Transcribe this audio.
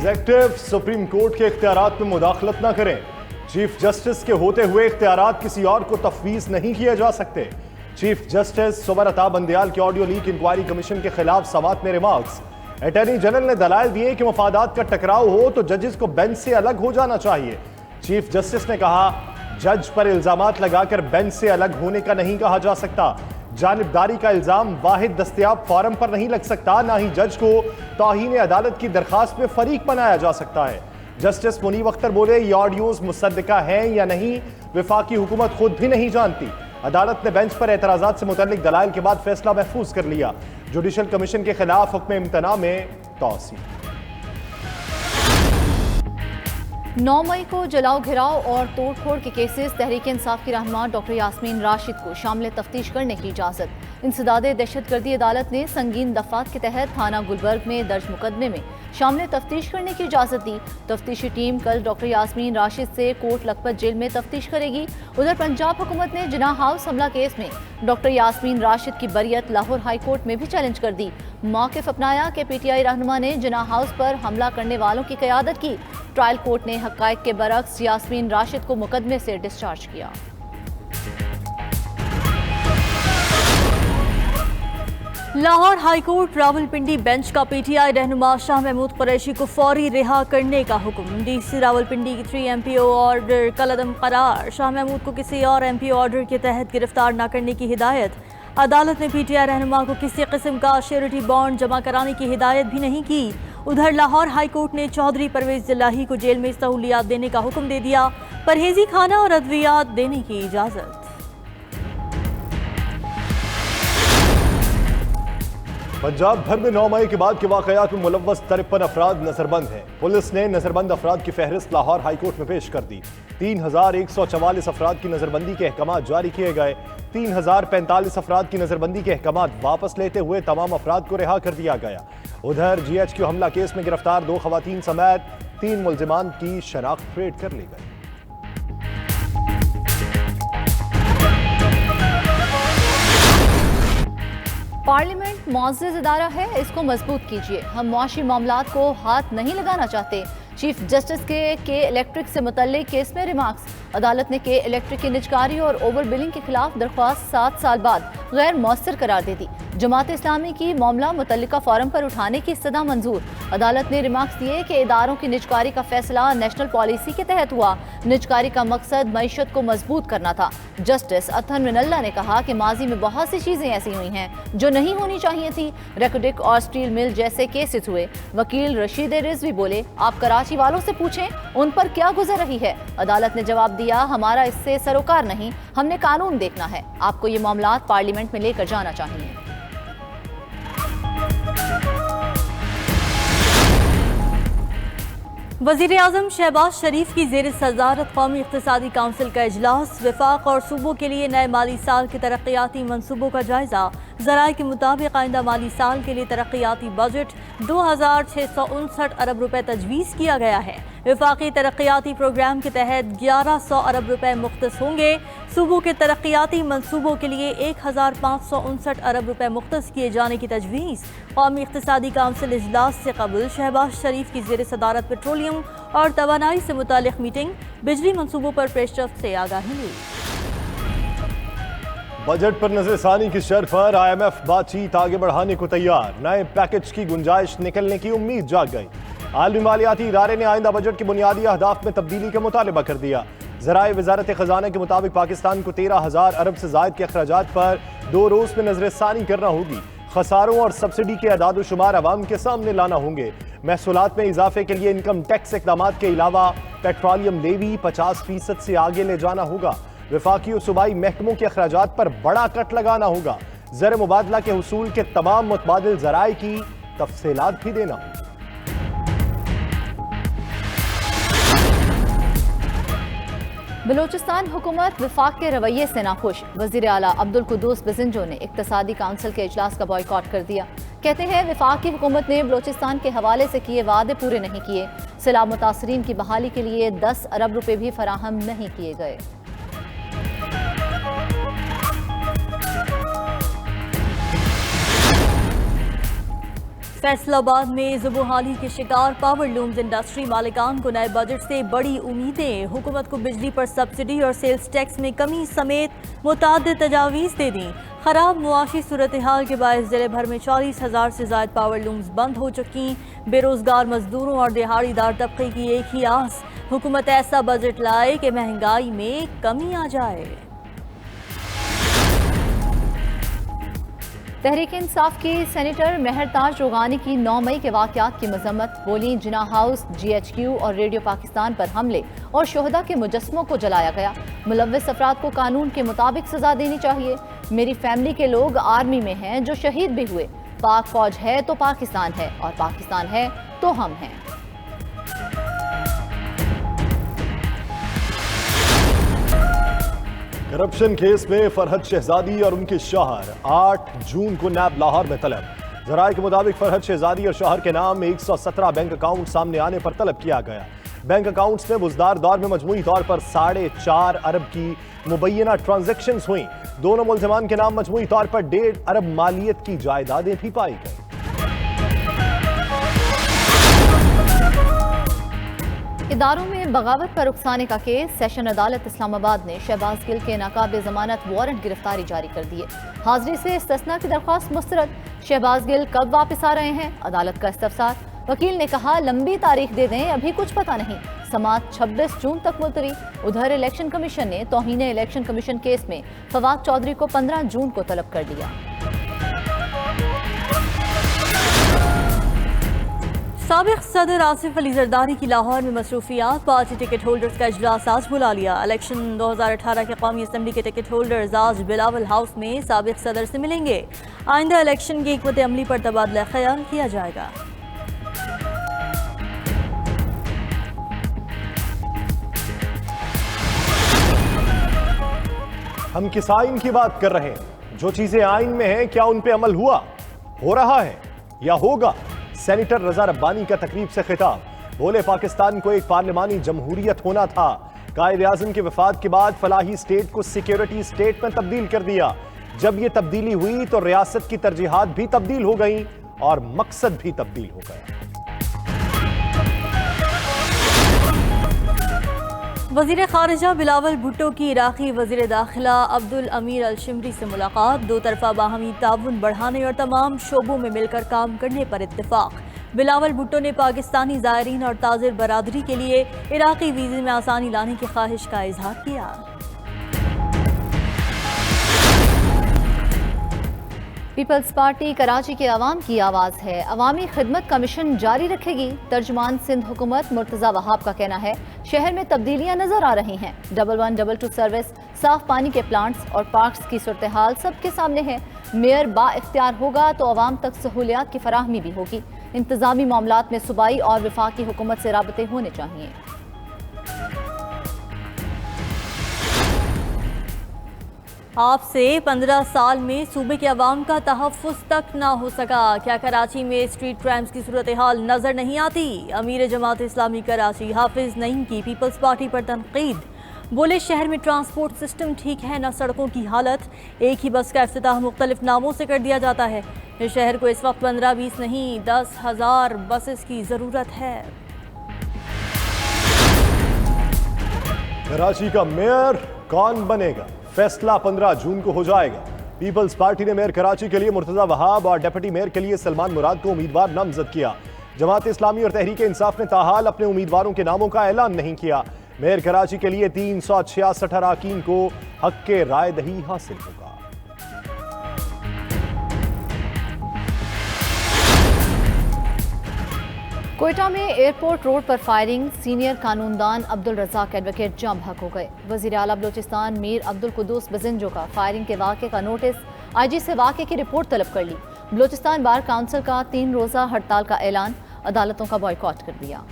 Executive supreme court के इख्तियारात में मुदाखलत न करें। चीफ जस्टिस के होते हुए इख्तियारात किसी और को तफवीज नहीं किए जा सकते। चीफ जस्टिस सुबरता बंदयाल की ऑडियो लीक इंक्वायरी कमीशन के खिलाफ समाअत में रिमार्क्स। अटॉर्नी जनरल ने दलाइल दिए कि मफादात का टकराव हो तो जजेस को बेंच से अलग हो जाना चाहिए। चीफ जस्टिस ने कहा, जज पर इल्जामात लगाकर बेंच से अलग होने का नहीं कहा जा सकता। जानिबदारी का इल्जाम वाहिद दस्तयाब फॉरम पर नहीं लग सकता, ना ही जज को तौहीन अदालत की दरखास्त में फरीक बनाया जा सकता है। जस्टिस मुनीब अख्तर बोले, ये ऑडियोज मुसद्दका हैं या नहीं वफाकी हुकूमत खुद भी नहीं जानती। अदालत ने बेंच पर एतराजात से मुतल्लिक दलाइल के बाद फैसला महफूज कर लिया। जुडिशल कमीशन के खिलाफ हुक्म इम्तना में तौसीक। 9 मई को जलाओ घिराव और तोड़फोड़ के केसेस तहरीक इंसाफ की रहनुमा डॉक्टर यास्मीन राशिद को शामिल तफ्तीश करने की इजाज़त। इंसदादे दहशतगर्दी अदालत ने संगीन दफात के तहत थाना गुलबर्ग में दर्ज मुकदमे में शामिल तफ्तीश करने की इजाज़त दी। तफ्तीशी टीम कल डॉक्टर यास्मीन राशिद से कोट लखपत जेल में तफ्तीश करेगी। उधर पंजाब हुकूमत ने जिना हाउस हमला केस में डॉक्टर यास्मीन राशिद की बरियत लाहौर हाई कोर्ट में भी चैलेंज कर दी। मौक़िफ़ अपनाया कि PTI रहनुमा ने जिना हाउस पर हमला करने वालों की क़यादत की। ट्रायल कोर्ट ने हक़ाइक़ के बरक्स यास्मीन राशिद को मुकदमे से डिस्चार्ज किया। लाहौर हाईकोर्ट रावलपिंडी बेंच का PTI रहनुमा शाह महमूद कुरैशी को फौरी रिहा करने का हुक्म। DC रावलपिंडी की 3 MPO ऑर्डर कलअदम करार। शाह महमूद को किसी और MPO ऑर्डर के तहत गिरफ्तार न करने की हिदायत। अदालत ने PTI रहनुमा को किसी किस्म का श्योरिटी बॉन्ड जमा कराने की हिदायत भी नहीं की। उधर लाहौर हाईकोर्ट ने चौधरी परवेज जिलाही को जेल में सहूलियात देने का हुक्म दे दिया। परहेजी खाना और अद्वियात देने की इजाज़त। पंजाब भर में 9 मई के बाद के वाकयात में मुलव्वस 53 अफराद नजरबंद हैं। पुलिस ने नजरबंद अफराद की फहरिस्त लाहौर हाईकोर्ट में पेश कर दी। 3144 अफराद की नजरबंदी के अहकाम जारी किए गए। 3045 अफराद की नजरबंदी के अहकाम वापस लेते हुए तमाम अफराद को रिहा कर दिया गया। उधर GHQ हमला केस में गिरफ्तार 2 खवातीन समेत 3 मुलजिमान की शनाख्त ट्रेड कर ली गई। पार्लियामेंट मुअज़्ज़ज़ इदारा है, इसको मजबूत कीजिए। हम मुआशी मामलात को हाथ नहीं लगाना चाहते। चीफ जस्टिस के इलेक्ट्रिक से मुतल्लिक केस में रिमार्क्स। अदालत ने के इलेक्ट्रिक की निजकारी और ओवर बिलिंग के खिलाफ दरख्वास्त 7 साल बाद गैर मौसर करार दे दी। जमात इस्लामी की मामला मुतल्लिका फोरम पर उठाने की सदा मंजूर। अदालत ने रिमार्क्स दिए कि इदारों की निजकारी का फैसला नेशनल पॉलिसी के तहत हुआ। निजकारी का मकसद मईशत को मजबूत करना था। जस्टिस अथन मिनल्ला ने कहा कि माजी में बहुत सी चीजें ऐसी हुई हैं जो नहीं होनी चाहिए थी। रेकोडिक और स्टील मिल जैसे केसेस हुए। वकील रशीद रिजवी बोले, आप कराची वालों से पूछें उन पर क्या गुजर रही है। अदालत ने जवाब दिया, हमारा इससे सरोकार नहीं, हमने कानून देखना है। आपको ये मामलात पार्लियामेंट में लेकर जाना चाहिए। वज़ीर आज़म शहबाज शरीफ की ज़ेर सदारत कौमी इक़्तिसादी काउंसिल का इजलास। वफाक और सूबों के लिए नए माली साल के तरक्याती मनसूबों का जायजा। ज़राए के मुताबिक आइंदा माली साल के लिए तरक्याती बजट 2659 अरब रुपए तजवीज़ किया गया है। वफाकी तरक्याती प्रोग्राम के तहत 1100 अरब रुपए मुख्तस होंगे। सूबों के तरक्याती मनसूबों के लिए 1559 अरब रुपए मुख्तस किए जाने की तजवीज़। कौमी इक़्तिसादी काउंसिल इजलास से कबल शहबाज शरीफ की ज़ेर सदारत पेट्रोलियम और तवानाई से मुतालिक मीटिंग। बिजली मनसूबों पर पेशरफ्त से आगाही ली। बजट पर नजरसानी की शर्त पर IMF बातचीत आगे बढ़ाने को तैयार। नए पैकेज की गुंजाइश निकलने की उम्मीद जाग गई। आलमी मालियाती इदारे ने आइंदा बजट के बुनियादी अहदाफ में तब्दीली का मुतालबा कर दिया। ज़राए वज़ारत ख़ज़ाना के मुताबिक पाकिस्तान को 13,000 अरब से ज़ायद के अखराजात पर 2 रोज़ में नजरसानी करना होगी। खसारों और सब्सिडी के अदाद शुमार अवाम के सामने लाना होंगे। महसूलात में इजाफे के लिए इनकम टैक्स इक़दाम के अलावा पेट्रोलियम लेवी 50% से आगे ले जाना होगा। वफाकी और सूबाई महकमों के अखराजात पर बड़ा कट लगाना होगा। ज़र मुबादला के हुसूल के तमाम मुतबादिल ज़राए की तफसीलात भी देना होगा। बलूचिस्तान हुकूमत वफाक के रवैये से नाखुश। वज़ीर आला अब्दुल कुद्दूस बिज़िंजो ने इक़्तिसादी काउंसिल के इजलास का बॉयकॉट कर दिया। कहते हैं वफाक की हुकूमत ने बलूचिस्तान के हवाले से किए वादे पूरे नहीं किए। सिला मुतासरीन की बहाली के लिए 10 अरब रुपए भी फराहम नहीं किए गए। फैसलाबाद में ज़ुबूहाली के शिकार पावर लूम्स इंडस्ट्री मालिकान को नए बजट से बड़ी उम्मीदें। हुकूमत को बिजली पर सब्सिडी और सेल्स टैक्स में कमी समेत मुतादिद तजावीज़ दे दी। खराब मुआशी सूरत हाल के बायस जिले भर में 40,000 से ज़ायद पावर लूम्स बंद हो चुकी। बेरोजगार मजदूरों और दिहाड़ीदार तबके की एक ही आस, हुकूमत ऐसा बजट लाए कि महंगाई में कमी आ जाए। तहरीक इंसाफ की सेनेटर मेहरताज रोगानी की 9 मई के वाक़यात की मजम्मत। बोली, जिना हाउस, GHQ और रेडियो पाकिस्तान पर हमले और शोहदा के मुजस्समों को जलाया गया। मुलव्विस अफराद को कानून के मुताबिक सजा देनी चाहिए। मेरी फैमिली के लोग आर्मी में हैं जो शहीद भी हुए। पाक फौज है तो पाकिस्तान है और पाकिस्तान है तो हम हैं। करप्शन केस में फरहद शहजादी और उनके शौहर 8 जून को नैब लाहौर में तलब। जराये के मुताबिक फरहद शहजादी और शौहर के नाम 117 बैंक अकाउंट सामने आने पर तलब किया गया। बैंक अकाउंट्स में बुजदार दौर में मजमूई तौर पर 4.5 अरब की मुबैना ट्रांजैक्शंस हुई। दोनों मुल्ज़िमान के नाम मजमूई तौर पर 1.5 अरब मालियत की जायदादें भी पाई गई। इदारों में बगावत पर उकसाने का केस। सेशन अदालत इस्लामाबाद ने शहबाज गिल के नाकाबे जमानत वारंट गिरफ्तारी जारी कर दिए। हाजिरी से इस्तिस्ना की दरख्वास्त मुस्तरद। शहबाज गिल कब वापस आ रहे हैं, अदालत का इस्तफसार। वकील ने कहा, लंबी तारीख दे दें, अभी कुछ पता नहीं। समाअत 26 जून तक मुलतवी। उधर इलेक्शन कमीशन ने तौहीन इलेक्शन कमीशन केस में फवाद चौधरी को 15 जून को तलब कर दिया। साबिक सदर आसिफ अली जरदारी की लाहौर में मसरूफियात। पार्टी टिकट होल्डर्स का इजलास आज बुला लिया। इलेक्शन 2018 के कौमी असम्बली के टिकट होल्डर्स आज बिलावल हाउस में साबिक सदर से मिलेंगे। आइंदा इलेक्शन की हिकमत अमली पर तबादला ख्याल किया जाएगा। हम किस आइन की बात कर रहे हैं? जो चीजें आइन में हैं, क्या उन पे अमल हुआ, हो रहा है या होगा? सेनेटर रजा रब्बानी का तकरीब से खिताब। बोले, पाकिस्तान को एक पार्लिमानी जमहूरियत होना था। कायद आज़म के वफात के बाद फलाही स्टेट को सिक्योरिटी स्टेट में तब्दील कर दिया। जब यह तब्दीली हुई तो रियासत की तरजीहात भी तब्दील हो गई और मकसद भी तब्दील हो गया। वज़ीर ख़ारिजा बिलावल भुट्टो की इराक़ी वज़ीर दाखिला अब्दुल अमीर अल शिमरी से मुलाकात। दो तरफ़ा बाहमी ताउन बढ़ाने और तमाम शोबों में मिलकर काम करने पर इत्तेफाक। बिलावल भुट्टो ने पाकिस्तानी ज़ायरीन और ताजिर बरादरी के लिए इराक़ी वीज़े में आसानी लाने की ख्वाहिश का इजहार किया। पीपल्स पार्टी कराची के अवाम की आवाज़ है, अवामी खिदमत का मिशन जारी रखेगी। तर्जुमान सिंध हुकूमत मुर्तज़ा वहाब का कहना है, शहर में तब्दीलियां नजर आ रही हैं। 1122 सर्विस, साफ पानी के प्लांट्स और पार्क्स की सूरत हाल सबके सामने है। मेयर बाइख्तियार होगा तो अवाम तक सहूलियात की फराहमी भी होगी। इंतजामी मामलात में सूबाई और वफाकी हुकूमत से राबते होने चाहिए। आपसे 15 साल में सूबे के अवाम का तहफ़्फ़ुज़ तक ना हो सका। क्या कराची में स्ट्रीट क्राइम्स की सूरत हाल नजर नहीं आती? अमीर जमात इस्लामी कराची हाफिज नईम की पीपल्स पार्टी पर तनकीद। बोले, शहर में ट्रांसपोर्ट सिस्टम ठीक है, न सड़कों की हालत। एक ही बस का इफ्तिताह मुख्तलिफ नामों से कर दिया जाता है। इस शहर को इस वक्त 15-20 नहीं 10,000 बसेस की ज़रूरत है। कराची का मेयर कौन बनेगा, फैसला 15 जून को हो जाएगा। पीपल्स पार्टी ने मेयर कराची के लिए मुर्तज़ा वहाब और डिप्टी मेयर के लिए सलमान मुराद को उम्मीदवार नामजद किया। जमात इस्लामी और तहरीक इंसाफ ने ताहाल अपने उम्मीदवारों के नामों का ऐलान नहीं किया। मेयर कराची के लिए 366 अरकान को हक के राय दही हासिल होगा। कोयटा में एयरपोर्ट रोड पर फायरिंग, सीनियर कानूनदान अब्दुल रज़ाक एडवोकेट जाम बहक हो गए। वज़ीर आला बलोचिस्तान मीर अब्दुल कुद्दूस बजिंजो का फायरिंग के वाक़े का नोटिस, IG से वाक़े की रिपोर्ट तलब कर ली। बलोचिस्तान बार काउंसिल का 3 रोज़ा हड़ताल का ऐलान, अदालतों का बॉयकॉट कर दिया।